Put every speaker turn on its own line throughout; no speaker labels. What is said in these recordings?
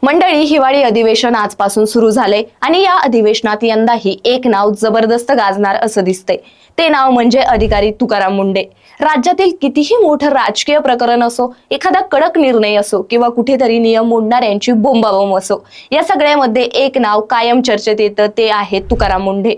मंडळी, हिवाळी अधिवेशन आजपासून सुरू झाले आणि या अधिवेशनात यंदाही एक नाव जबरदस्त गाजणार असं दिसतंय। ते नाव म्हणजे अधिकारी तुकाराम मुंढे। राज्यातील कितीही मोठं राजकीय प्रकरण असो, एखादा कडक निर्णय असो किंवा कुठेतरी नियम मोडणाऱ्यांची बोंबाबोंब असो, या सगळ्यामध्ये एक नाव कायम चर्चेत येतं, ते आहे तुकाराम मुंढे।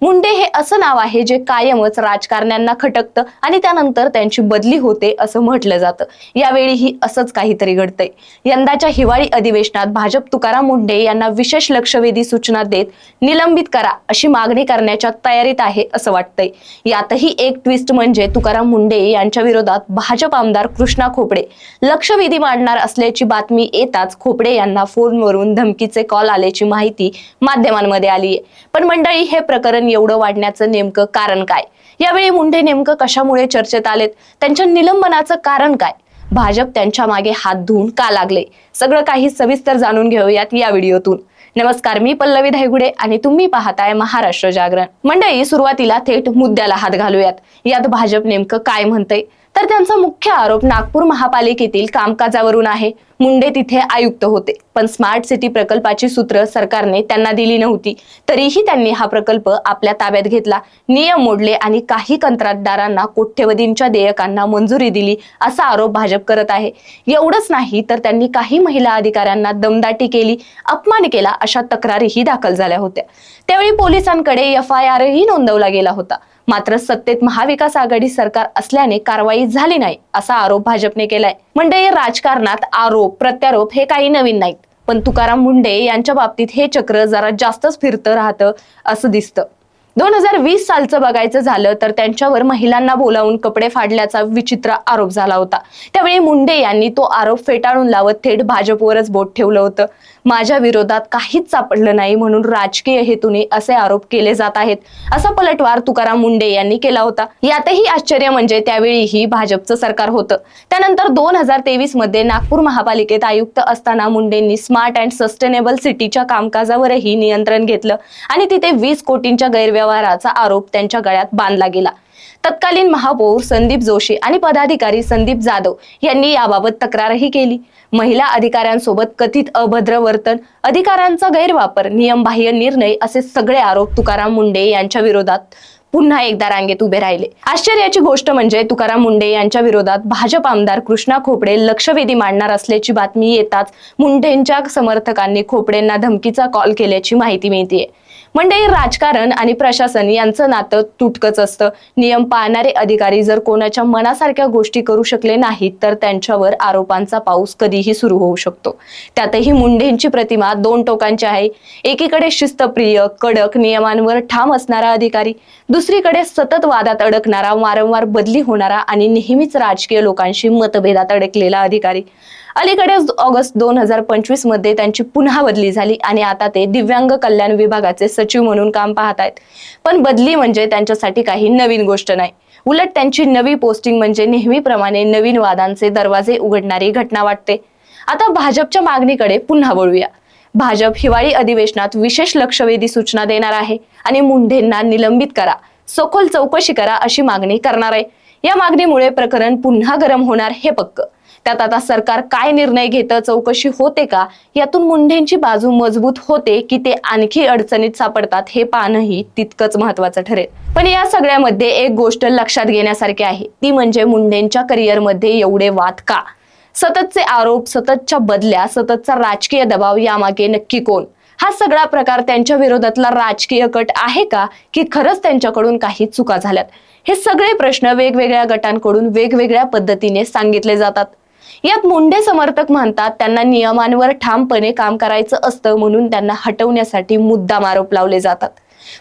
मुंढे हे असं नाव आहे जे कायमच राजकारण्यांना खटकतं आणि त्यानंतर त्यांची बदली होते असं म्हटलं जातं। यावेळीही असंच काहीतरी घडतंय। यंदाच्या हिवाळी अधिवेशनात भाजप तुकाराम मुंढे यांना विशेष लक्षवेधी सूचना देत निलंबित करा अशी मागणी करण्याच्या तयारीत आहे असं वाटतंय। यातही एक ट्विस्ट म्हणजे तुकाराम मुंढे यांच्या विरोधात भाजप आमदार कृष्णा खोपडे लक्षवेधी मांडणार असल्याची बातमी येताच खोपडे यांना फोनवरून धमकीचे कॉल आल्याची माहिती माध्यमांमध्ये आली आहे। पण मंडळी, हे प्रकरण एवढं वाढण्याचं नेमकं कारण काय? यावेळी मुंढे नेमकं कशामुळे चर्चेत आलेत? त्यांच्या निलंबनाचं कारण काय? भाजप त्यांच्या मागे हात धुवून का लागले? सगळं काही सविस्तर जाणून घेऊयात या व्हिडिओतून। नमस्कार, मी पल्लवी धायगुडे आणि तुम्ही पाहताय महाराष्ट्र जागरण। मंडळी, सुरुवातीला थेट मुद्द्याला हात घालूयात। यात भाजप नेमकं काय म्हणतंय? तर त्यांचा मुख्य आरोप नागपूर महापालिकेतील कामकाजावरून आहे। मुंढे तिथे आयुक्त होते, पण स्मार्ट सिटी प्रकल्पाची सूत्र सरकारने त्यांना दिली नव्हती, तरीही त्यांनी हा प्रकल्प आपल्या ताब्यात घेतला, नियम मोडले आणि काही कंत्राटदारांना कोट्यवधींच्या देयकांना मंजुरी दिली असा आरोप भाजप करत आहे। एवढंच नाही तर त्यांनी काही महिला अधिकाऱ्यांना दमदाटी केली, अपमान केला अशा तक्रारीही दाखल झाल्या होत्या। त्यावेळी पोलिसांकडे FIR ही नोंदवला गेला होता। मात्र सत्तेत महाविकास आघाडी सरकार असल्याने कारवाई झाली नाही असा आरोप भाजपने केलाय। म्हणजे राजकारणात आरोप प्रत्यारोप हे काही नवीन नाहीत, पण तुकाराम मुंढे यांच्या बाबतीत हे चक्र जरा जास्तच फिरतं राहतं असं दिसतं। 2020 सालचं बघायचं झालं तर त्यांच्यावर महिलांना बोलावून कपडे फाडल्याचा विचित्र आरोप झाला होता। त्यावेळी मुंढे यांनी तो आरोप फेटाळून लावत थेट भाजपवरच बोट ठेवलं होतं। माझ्या विरोधात काहीच सापडलं नाही म्हणून राजकीय हेतूने असे आरोप केले जात आहेत असा पलटवार तुकाराम मुंढे यांनी केला होता। यातही आश्चर्य म्हणजे त्यावेळीही भाजपचं सरकार होतं। त्यानंतर 2023 मध्ये नागपूर महापालिकेत आयुक्त असताना मुंढेंनी स्मार्ट अँड सस्टेनेबल सिटीच्या कामकाजावरही नियंत्रण घेतलं आणि तिथे 20 कोटींच्या गैरव्यवहाराचा आरोप त्यांच्या गळ्यात बांधला गेला। तत्कालीन महापौर संदीप जोशी आणि पदाधिकारी संदीप जाधव यांनी याबाबत तक्रारही केली। महिला अधिकाऱ्यांसोबत कथित अभद्र वर्तन, अधिकारांचा गैरवापर, नियमबाह्य निर्णय असे सगळे आरोप तुकाराम मुंढे यांच्या विरोधात पुन्हा एकदा रांगेत उभे राहिले। आश्चर्याची गोष्ट म्हणजे तुकाराम मुंढे यांच्या विरोधात भाजप आमदार कृष्णा खोपडे लक्षवेधी मांडणार असल्याची बातमी येताच मुंढेंच्या समर्थकांनी खोपडेंना धमकीचा कॉल केल्याची माहिती मिळतेय। म्हणजे राजकारण आणि प्रशासन यांचं नातं तुटकच असतं। नियम पाळणारे अधिकारी जर कोणाच्या मनासारख्या गोष्टी करू शकले नाहीत तर त्यांच्यावर आरोपांचा पाऊस कधीही सुरू होऊ शकतो। त्यातही मुंढेंची प्रतिमा दोन टोकांची आहे। एकीकडे शिस्तप्रिय, कडक, नियमांवर ठाम असणारा अधिकारी, दुसरीकडे सतत वादात अडकणारा, वारंवार बदली होणारा आणि नेहमीच राजकीय लोकांशी मतभेदात अडकलेला अधिकारी। अलीकडेच ऑगस्ट 2025 मध्ये त्यांची पुन्हा बदली झाली आणि आता ते दिव्यांग कल्याण विभागाचे सचिव म्हणून काम पाहतायत। पण बदली म्हणजे त्यांच्यासाठी काही नवीन गोष्ट नाही, उलट त्यांची नवी पोस्टिंग म्हणजे नेहमीप्रमाणे नवीन वादांचे दरवाजे उघडणारी घटना वाटते। आता भाजपच्या मागणीकडे पुन्हा वळूया। भाजप हिवाळी अधिवेशनात विशेष लक्षवेधी सूचना देणार आहे आणि मुंढेंना निलंबित करा, सखोल चौकशी करा अशी मागणी करणार आहे। या मागणीमुळे प्रकरण पुन्हा गरम होणार हे पक्क। त्यात आता सरकार काय निर्णय घेतं, चौकशी होते का, यातून मुंढेंची बाजू मजबूत होते की ते आणखी अडचणीत सापडतात हे पाहणंही तितकंच महत्वाचं ठरेल। पण या सगळ्यामध्ये एक गोष्ट लक्षात घेण्यासारखी आहे, ती म्हणजे मुंढेंच्या करिअरमध्ये एवढे वाद का? सततचे आरोप, सततच्या बदल्या, सततचा राजकीय दबाव, यामागे नक्की कोण? हा सगळा प्रकार त्यांच्या विरोधातला राजकीय कट आहे का, की खरंच त्यांच्याकडून काही चुका झाल्यात? हे सगळे प्रश्न वेगवेगळ्या गटांकडून वेगवेगळ्या पद्धतीने सांगितले जातात। यात मुंढे समर्थक म्हणतात त्यांना नियमांवर ठामपणे काम करायचं असतं म्हणून त्यांना हटवण्यासाठी मुद्दाम आरोप लावले जातात।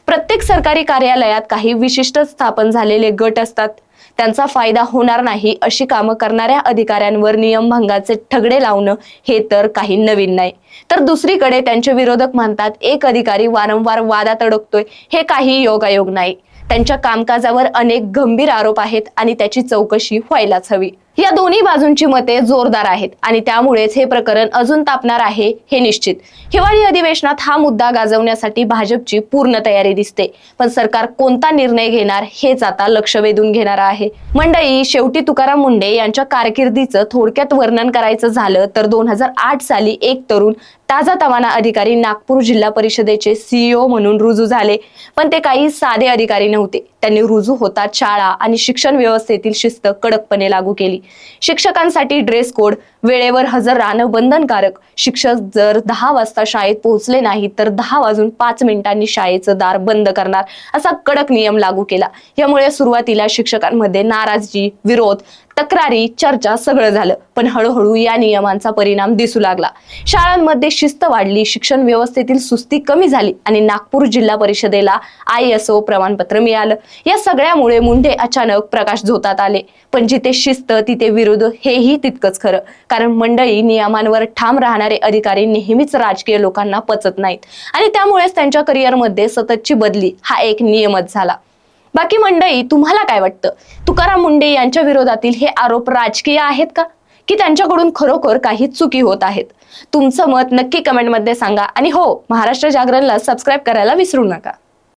प्रत्येक सरकारी कार्यालयात काही विशिष्ट स्थापन झालेले गट असतात, त्यांचा फायदा होणार नाही अशी कामं करणाऱ्या अधिकाऱ्यांवर नियमभंगाचे ठगडे लावणं हे तर काही नवीन नाही। तर दुसरीकडे त्यांचे विरोधक म्हणतात एक अधिकारी वारंवार वादात अडकतोय, हे काही योगायोग नाही, त्यांच्या कामकाजावर अनेक गंभीर आरोप आहेत आणि त्याची चौकशी व्हायलाच हवी। या दोन्ही बाजूंची मते जोरदार आहेत आणि त्यामुळेच हे प्रकरण अजून तापणार आहे हे निश्चित। हिवाळी अधिवेशनात हा मुद्दा गाजवण्यासाठी भाजपची पूर्ण तयारी दिसते, पण सरकार कोणता निर्णय घेणार हेच आता लक्ष वेधून घेणार आहे। मंडळी, शेवटी तुकाराम मुंढे यांच्या कारकिर्दीचं थोडक्यात वर्णन करायचं झालं तर 2008 साली एक तरुण ताजा तवाना अधिकारी नागपूर जिल्हा परिषदेचे CEO म्हणून रुजू झाले, पण ते काही साधे अधिकारी नव्हते। त्यांनी रुजू होतात शाळा आणि शिक्षण व्यवस्थेतील शिस्त कडकपणे लागू केली। शिक्षकांसाठी ड्रेस कोड, वेळेवर हजर राहणं बंधनकारक, शिक्षक जर 10 वाजता शाळेत पोहोचले नाही तर 10 वाजून 5 मिनिटांनी शाळेचं दार बंद करणार असा कडक नियम लागू केला। यामुळे सुरुवातीला शिक्षकांमध्ये नाराजगी, विरोध, तक्रारी, चर्चा सगळं झालं, पण हळूहळू या नियमांचा परिणाम दिसू लागला। शाळांमध्ये शिस्त वाढली, शिक्षण व्यवस्थेतील सुस्ती कमी झाली आणि नागपूर जिल्हा परिषदेला ISO प्रमाणपत्र मिळालं। या सगळ्यामुळे मुंढे अचानक प्रकाश झोतात आले, पण जिथे शिस्त तिथे विरोध हेही तितकंच खरं। कारण मंडळी, नियमांवर ठाम राहणारे अधिकारी नेहमीच राजकीय लोकांना पचत नाहीत आणि त्यामुळेच त्यांच्या करिअरमध्ये सततची बदली हा एक नियमच झाला। बाकी मंडळी, तुम्हाला काय वाटतं? तुकाराम मुंढे यांच्या विरोधातील हे आरोप राजकीय आहेत का, की त्यांच्याकडून खरोखर काही चुकी होत आहेत? तुमचं मत नक्की कमेंटमध्ये सांगा आणि हो, महाराष्ट्र जागरणला सबस्क्राईब करायला विसरू नका।